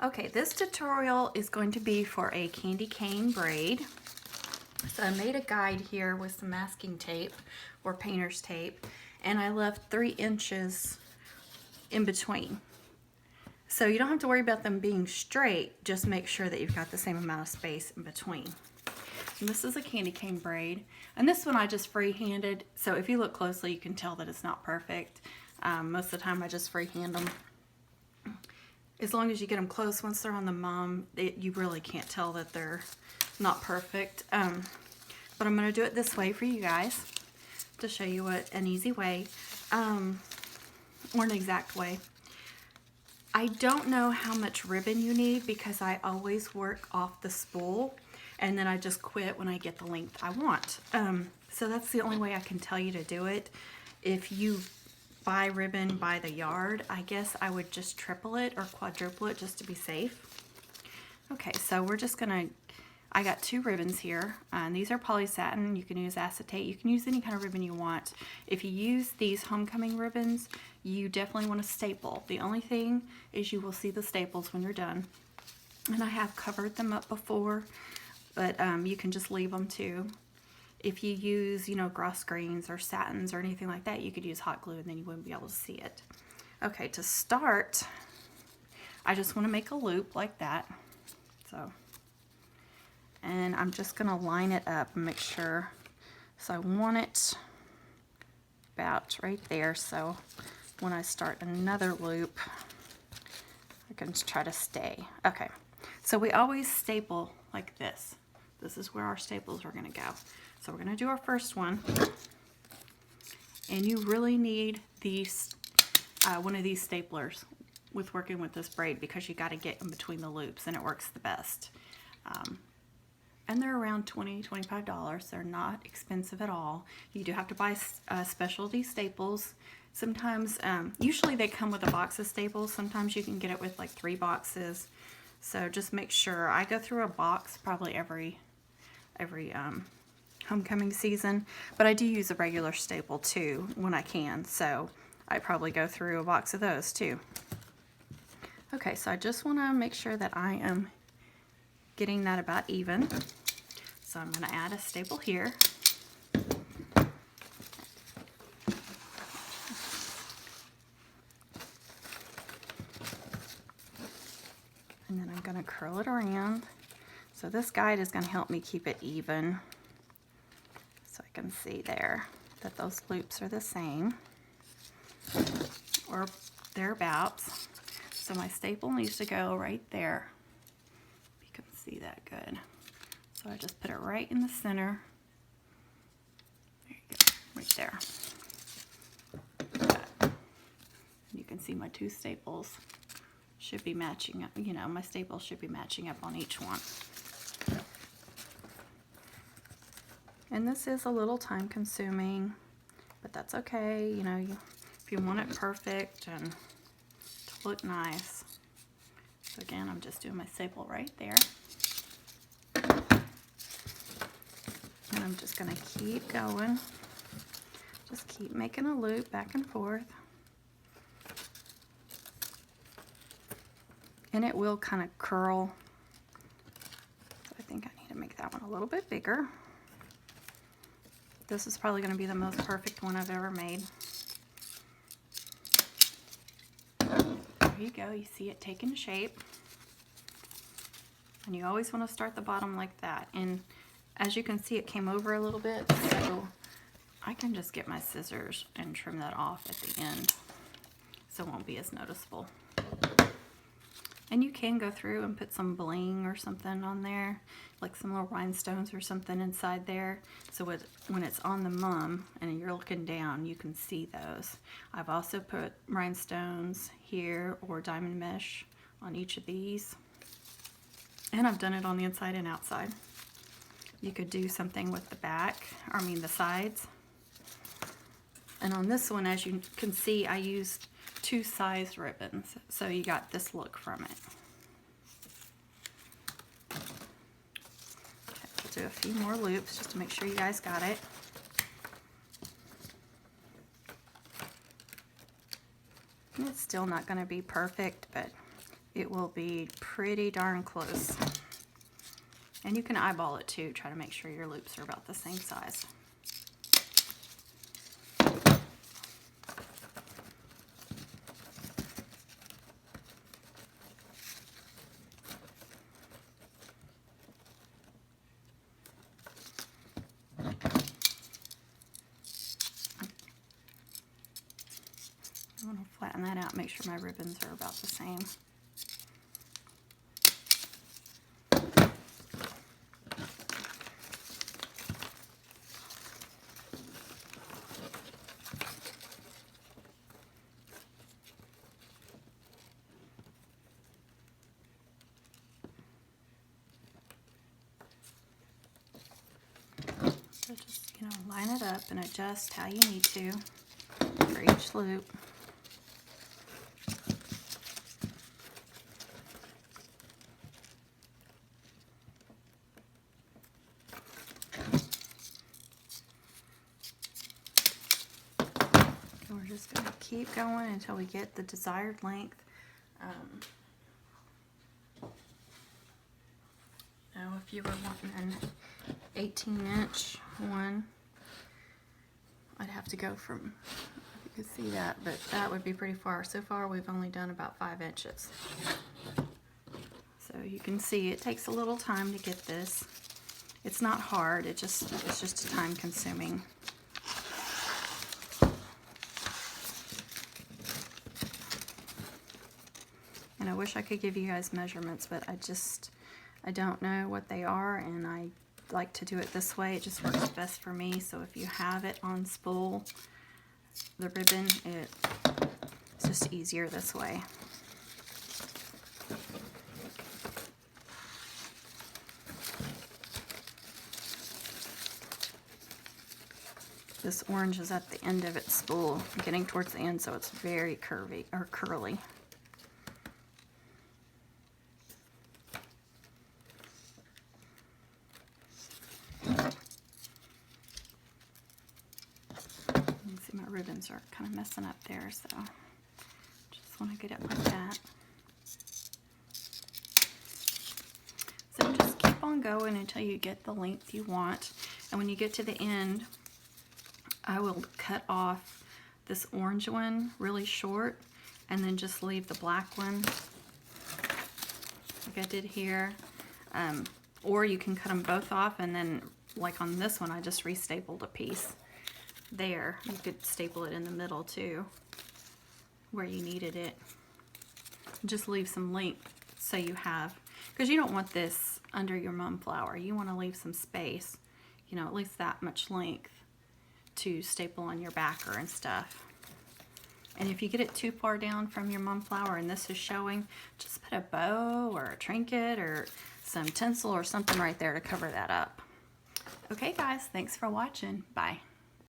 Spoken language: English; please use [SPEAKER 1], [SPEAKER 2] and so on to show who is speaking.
[SPEAKER 1] Okay, this tutorial is going to be for a candy cane braid. So I made a guide here with some masking tape or painter's tape, and I left 3 inches in between. So you don't have to worry about them being straight, just make sure that you've got the same amount of space in between. And this is a candy cane braid, and this one I just freehanded, so if you look closely you can tell that it's not perfect. Most of the time I just freehand them. As long as you get them close, once they're on the mom, you really can't tell that they're not perfect. But I'm going to do it this way for you guys to show you an easy way, or an exact way. I don't know how much ribbon you need because I always work off the spool and then I just quit when I get the length I want. So that's the only way I can tell you to do it. If you buy ribbon by the yard, I guess I would just triple it or quadruple it just to be safe. Okay, so we're just gonna, I got 2 ribbons here, and these are poly satin. You can use acetate, you can use any kind of ribbon you want. If you use these homecoming ribbons, you definitely want to staple. The only thing is you will see the staples when you're done. And I have covered them up before, but you can just leave them too. If you use, grass greens or satins or anything like that, you could use hot glue and then you wouldn't be able to see it. Okay, to start, I just want to make a loop like that. So, and I'm just going to line it up and make sure. So I want it about right there. So when I start another loop, I can try to stay. Okay, so we always staple like this. This is where our staples are going to go. So we're going to do our first one, and you really need these, one of these staplers with working with this braid because you got to get in between the loops and it works the best. And they're around $20, $25. They're not expensive at all. You do have to buy specialty staples. Sometimes, usually they come with a box of staples. Sometimes you can get it with like 3 boxes. So just make sure. I go through a box probably every homecoming season, but I do use a regular staple too when I can, so I probably go through a box of those too. Okay, so I just want to make sure that I am getting that about even. So I'm going to add a staple here. And then I'm going to curl it around. So this guide is going to help me keep it even. So I can see there that those loops are the same, or thereabouts. So my staple needs to go right there. You can see that good. So I just put it right in the center. There you go, right there. You can see my 2 staples should be matching up. My staples should be matching up on each one. And this is a little time consuming, but that's okay. If you want it perfect and to look nice. So again, I'm just doing my staple right there. And I'm just going to keep going. Just keep making a loop back and forth. And it will kind of curl. So I think I need to make that one a little bit bigger. This is probably going to be the most perfect one I've ever made. There you go. You see it taking shape. And you always want to start the bottom like that. And as you can see, it came over a little bit. So I can just get my scissors and trim that off at the end, so it won't be as noticeable. And you can go through and put some bling or something on there, like some little rhinestones or something inside there. So when it's on the mum and you're looking down, you can see those. I've also put rhinestones here or diamond mesh on each of these. And I've done it on the inside and outside. You could do something with the the sides. And on this one, as you can see, I used 2 size ribbons, so you got this look from it. Okay, we'll do a few more loops just to make sure you guys got it. And it's still not going to be perfect, but it will be pretty darn close. And you can eyeball it too, try to make sure your loops are about the same size. I want to flatten that out, make sure my ribbons are about the same. So just, line it up and adjust how you need to for each loop. And we're just going to keep going until we get the desired length. If you were wanting an 18-inch one, I'd have to go from, you can see that, but that would be pretty far. So far we've only done about 5 inches. So you can see it takes a little time to get this. It's not hard, it's just time consuming. And I wish I could give you guys measurements, but I don't know what they are, and I like to do it this way. It just works best for me. So if you have it on spool, the ribbon, it's just easier this way. This orange is at the end of its spool, getting towards the end, so it's very curvy or curly. See, my ribbons are kind of messing up there, so just want to get it like that. So just keep on going until you get the length you want, and when you get to the end, I will cut off this orange one really short and then just leave the black one like I did here. Or you can cut them both off, and then like on this one I just restapled a piece there. You could staple it in the middle too where you needed it. Just leave some length so you have, because you don't want this under your mum flower. You want to leave some space, at least that much length to staple on your backer and stuff. And if you get it too far down from your mum flower and this is showing, just put a bow or a trinket or some tinsel or something right there to cover that up. Okay guys, thanks for watching. Bye.